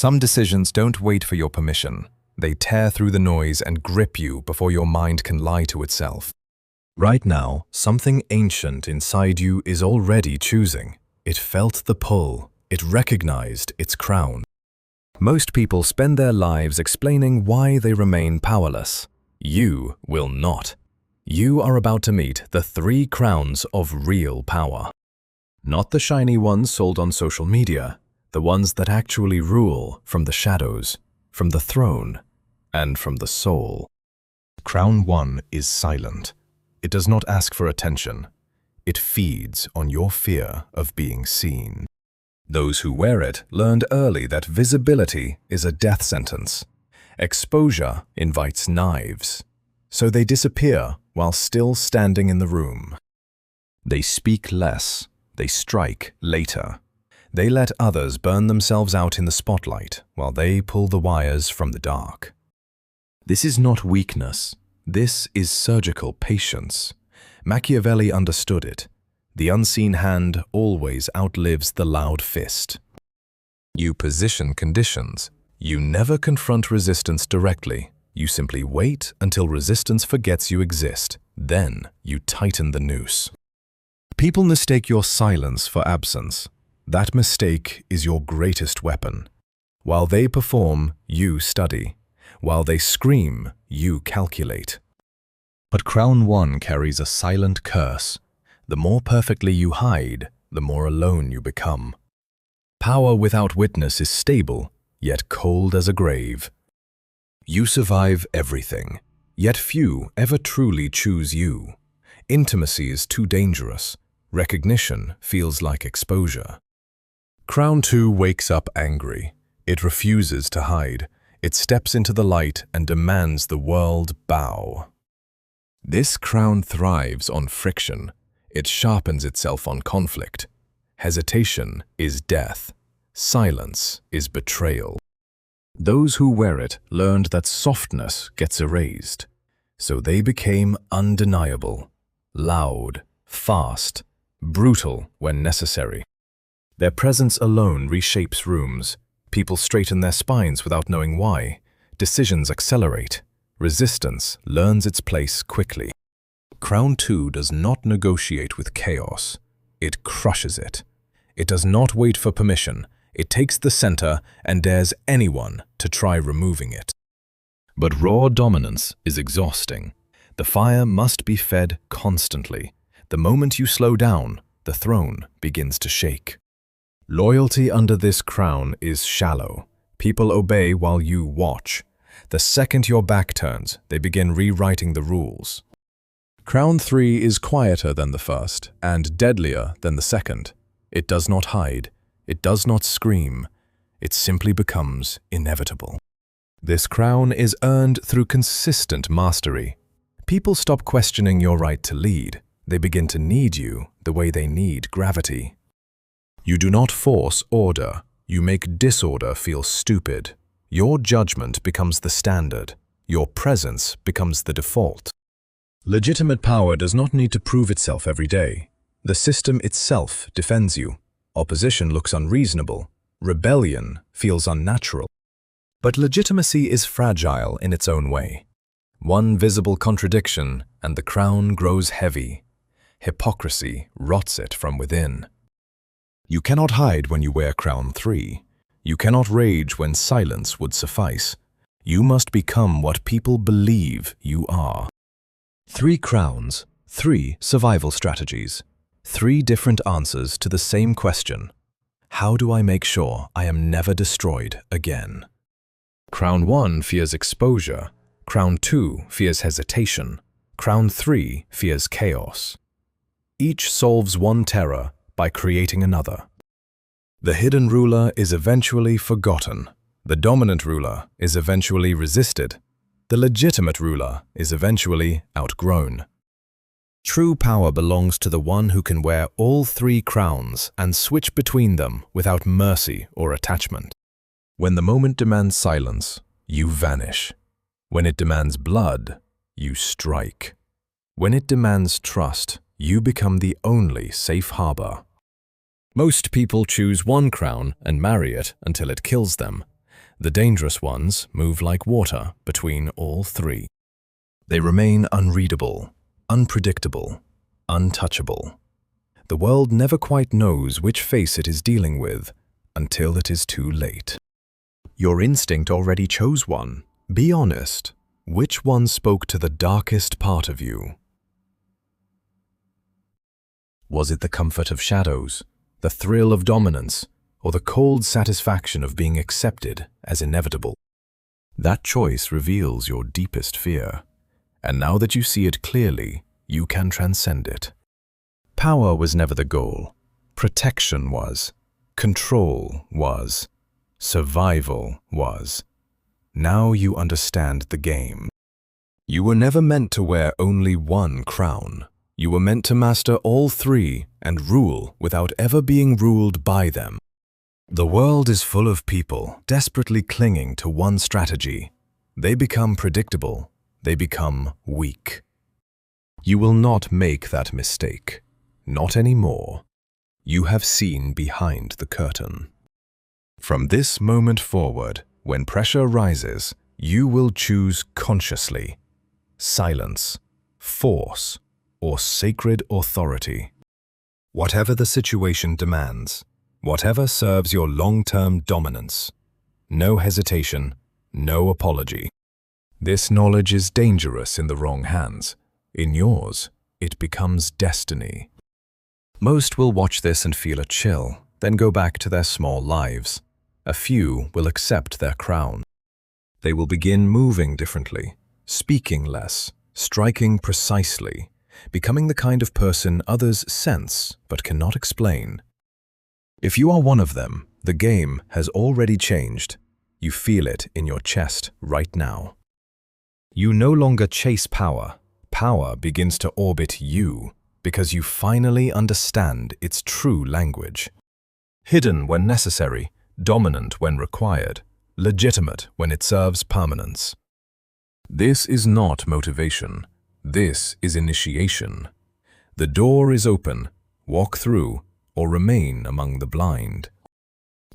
Some decisions don't wait for your permission. They tear through the noise and grip you before your mind can lie to itself. Right now, something ancient inside you is already choosing. It felt the pull. It recognized its crown. Most people spend their lives explaining why they remain powerless. You will not. You are about to meet the 3 crowns of real power. Not the shiny ones sold on social media, the ones that actually rule from the shadows, from the throne, and from the soul. Crown 1 is silent. It does not ask for attention. It feeds on your fear of being seen. Those who wear it learned early that visibility is a death sentence. Exposure invites knives. So they disappear while still standing in the room. They speak less. They strike later. They let others burn themselves out in the spotlight while they pull the wires from the dark. This is not weakness. This is surgical patience. Machiavelli understood it. The unseen hand always outlives the loud fist. You position conditions. You never confront resistance directly. You simply wait until resistance forgets you exist. Then you tighten the noose. People mistake your silence for absence. That mistake is your greatest weapon. While they perform, you study. While they scream, you calculate. But Crown 1 carries a silent curse. The more perfectly you hide, the more alone you become. Power without witness is stable, yet cold as a grave. You survive everything, yet few ever truly choose you. Intimacy is too dangerous. Recognition feels like exposure. Crown 2 wakes up angry. It refuses to hide. It steps into the light and demands the world bow. This crown thrives on friction. It sharpens itself on conflict. Hesitation is death. Silence is betrayal. Those who wear it learned that softness gets erased. So they became undeniable, loud, fast, brutal when necessary. Their presence alone reshapes rooms. People straighten their spines without knowing why. Decisions accelerate. Resistance learns its place quickly. Crown 2 does not negotiate with chaos. It crushes it. It does not wait for permission. It takes the center and dares anyone to try removing it. But raw dominance is exhausting. The fire must be fed constantly. The moment you slow down, the throne begins to shake. Loyalty under this crown is shallow. People obey while you watch. The second your back turns, they begin rewriting the rules. Crown 3 is quieter than the first and deadlier than the second. It does not hide. It does not scream. It simply becomes inevitable. This crown is earned through consistent mastery. People stop questioning your right to lead. They begin to need you the way they need gravity. You do not force order. You make disorder feel stupid. Your judgment becomes the standard. Your presence becomes the default. Legitimate power does not need to prove itself every day. The system itself defends you. Opposition looks unreasonable. Rebellion feels unnatural. But legitimacy is fragile in its own way. One visible contradiction and the crown grows heavy. Hypocrisy rots it from within. You cannot hide when you wear Crown 3. You cannot rage when silence would suffice. You must become what people believe you are. 3 crowns, 3 survival strategies, 3 different answers to the same question. How do I make sure I am never destroyed again? Crown 1 fears exposure. Crown 2 fears hesitation. Crown 3 fears chaos. Each solves one terror by creating another. The hidden ruler is eventually forgotten. The dominant ruler is eventually resisted. The legitimate ruler is eventually outgrown. True power belongs to the one who can wear all 3 crowns and switch between them without mercy or attachment. When the moment demands silence, you vanish. When it demands blood, you strike. When it demands trust, you become the only safe harbor. Most people choose one crown and marry it until it kills them. The dangerous ones move like water between all three. They remain unreadable, unpredictable, untouchable. The world never quite knows which face it is dealing with until it is too late. Your instinct already chose one. Be honest. Which one spoke to the darkest part of you? Was it the comfort of shadows, the thrill of dominance, or the cold satisfaction of being accepted as inevitable? That choice reveals your deepest fear, and now that you see it clearly, you can transcend it. Power was never the goal. Protection was. Control was. Survival was. Now you understand the game. You were never meant to wear only one crown. You were meant to master all three and rule without ever being ruled by them. The world is full of people desperately clinging to one strategy. They become predictable. They become weak. You will not make that mistake. Not anymore. You have seen behind the curtain. From this moment forward, when pressure rises, you will choose consciously silence, force, or sacred authority. Whatever the situation demands, whatever serves your long-term dominance, no hesitation, no apology. This knowledge is dangerous in the wrong hands. In yours, it becomes destiny. Most will watch this and feel a chill, then go back to their small lives. A few will accept their crown. They will begin moving differently, speaking less, striking precisely, becoming the kind of person others sense but cannot explain. If you are one of them, the game has already changed. You feel it in your chest right now. You no longer chase power. Power begins to orbit you because you finally understand its true language. Hidden when necessary, dominant when required, legitimate when it serves permanence. This is not motivation. This is initiation. The door is open. Walk through or remain among the blind.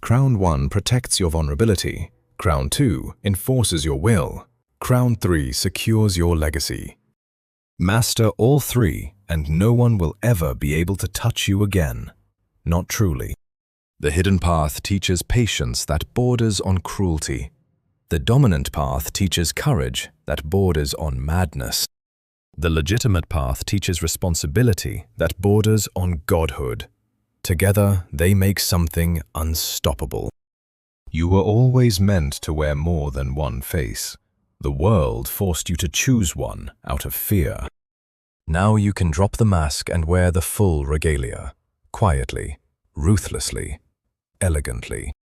Crown 1 protects your vulnerability. Crown 2 enforces your will. Crown 3 secures your legacy. Master all three and no one will ever be able to touch you again. Not truly. The hidden path teaches patience that borders on cruelty. The dominant path teaches courage that borders on madness. The legitimate path teaches responsibility that borders on godhood. Together, they make something unstoppable. You were always meant to wear more than one face. The world forced you to choose one out of fear. Now you can drop the mask and wear the full regalia, quietly, ruthlessly, elegantly.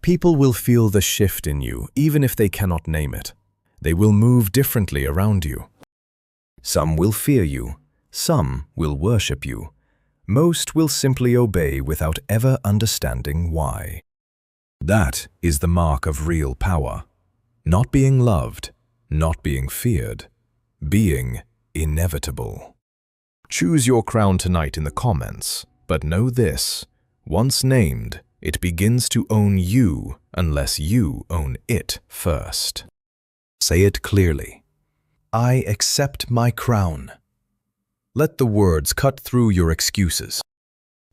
People will feel the shift in you, even if they cannot name it. They will move differently around you. Some will fear you. Some will worship you. Most will simply obey without ever understanding why. That is the mark of real power. Not being loved, not being feared, being inevitable. Choose your crown tonight in the comments, but know this, once named, it begins to own you unless you own it first. Say it clearly. I accept my crown. Let the words cut through your excuses.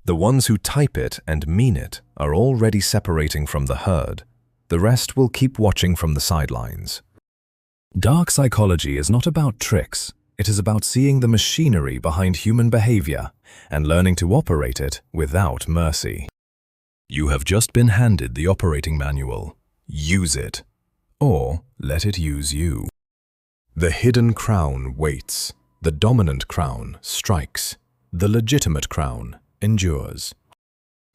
The ones who type it and mean it are already separating from the herd. The rest will keep watching from the sidelines. Dark psychology is not about tricks. It is about seeing the machinery behind human behavior and learning to operate it without mercy. You have just been handed the operating manual. Use it, or let it use you. The hidden crown waits. The dominant crown strikes. The legitimate crown endures.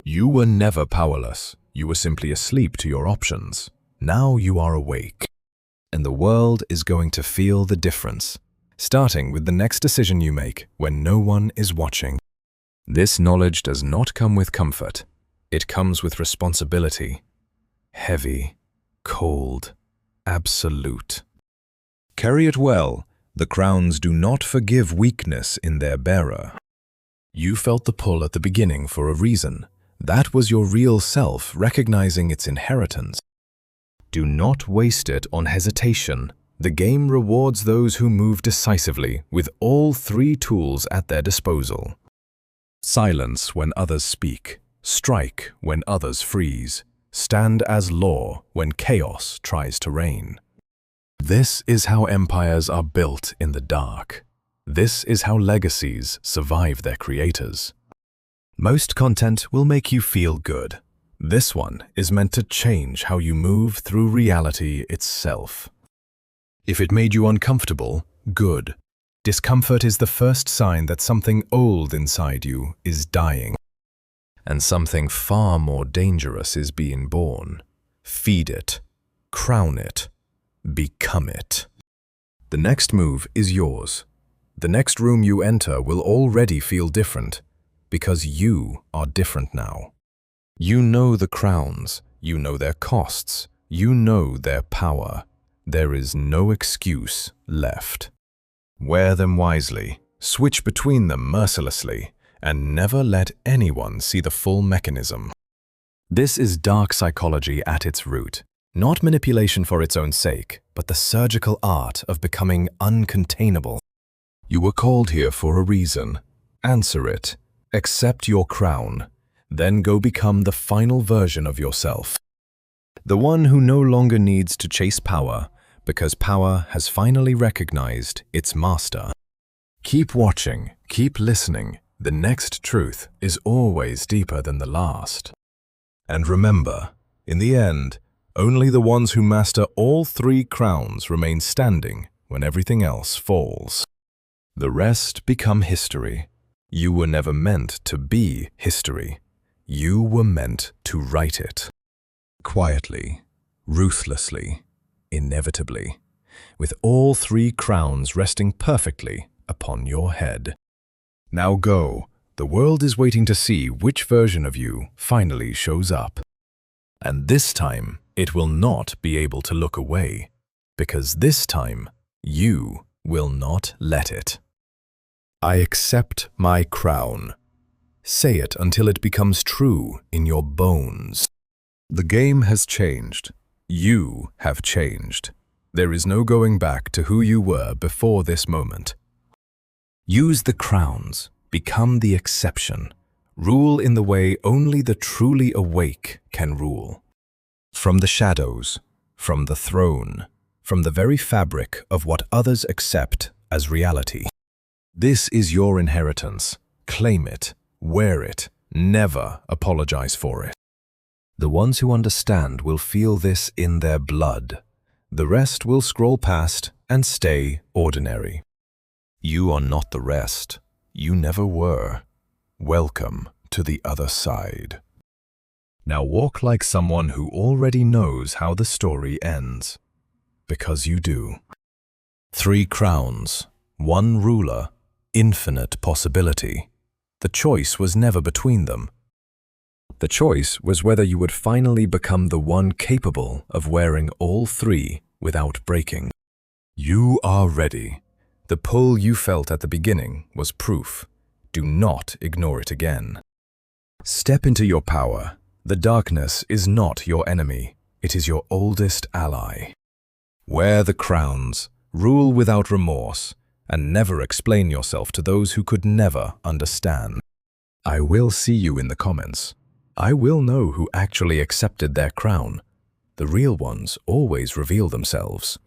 You were never powerless. You were simply asleep to your options. Now you are awake. And the world is going to feel the difference, starting with the next decision you make when no one is watching. This knowledge does not come with comfort. It comes with responsibility. Heavy, cold, absolute. Carry it well. The crowns do not forgive weakness in their bearer. You felt the pull at the beginning for a reason. That was your real self recognizing its inheritance. Do not waste it on hesitation. The game rewards those who move decisively with all three tools at their disposal. Silence when others speak. Strike when others freeze. Stand as law when chaos tries to reign. This is how empires are built in the dark. This is how legacies survive their creators. Most content will make you feel good. This one is meant to change how you move through reality itself. If it made you uncomfortable, good. Discomfort is the first sign that something old inside you is dying. And something far more dangerous is being born. Feed it. Crown it. Become it. The next move is yours. The next room you enter will already feel different, because you are different now. You know the crowns, you know their costs, you know their power. There is no excuse left. Wear them wisely, switch between them mercilessly, and never let anyone see the full mechanism. This is dark psychology at its root. Not manipulation for its own sake, but the surgical art of becoming uncontainable. You were called here for a reason. Answer it. Accept your crown. Then go become the final version of yourself. The one who no longer needs to chase power, because power has finally recognized its master. Keep watching, keep listening. The next truth is always deeper than the last. And remember, in the end, only the ones who master all three crowns remain standing when everything else falls. The rest become history. You were never meant to be history. You were meant to write it. Quietly, ruthlessly, inevitably, with all three crowns resting perfectly upon your head. Now go. The world is waiting to see which version of you finally shows up. And this time, it will not be able to look away, because this time, you will not let it. I accept my crown. Say it until it becomes true in your bones. The game has changed. You have changed. There is no going back to who you were before this moment. Use the crowns. Become the exception. Rule in the way only the truly awake can rule. From the shadows, from the throne, from the very fabric of what others accept as reality. This is your inheritance. Claim it, wear it, never apologize for it. The ones who understand will feel this in their blood. The rest will scroll past and stay ordinary. You are not the rest. You never were. Welcome to the other side. Now walk like someone who already knows how the story ends. Because you do. 3 crowns, 1 ruler, infinite possibility. The choice was never between them. The choice was whether you would finally become the one capable of wearing all 3 without breaking. You are ready. The pull you felt at the beginning was proof. Do not ignore it again. Step into your power. The darkness is not your enemy. It is your oldest ally. Wear the crowns, rule without remorse, and never explain yourself to those who could never understand. I will see you in the comments. I will know who actually accepted their crown. The real ones always reveal themselves.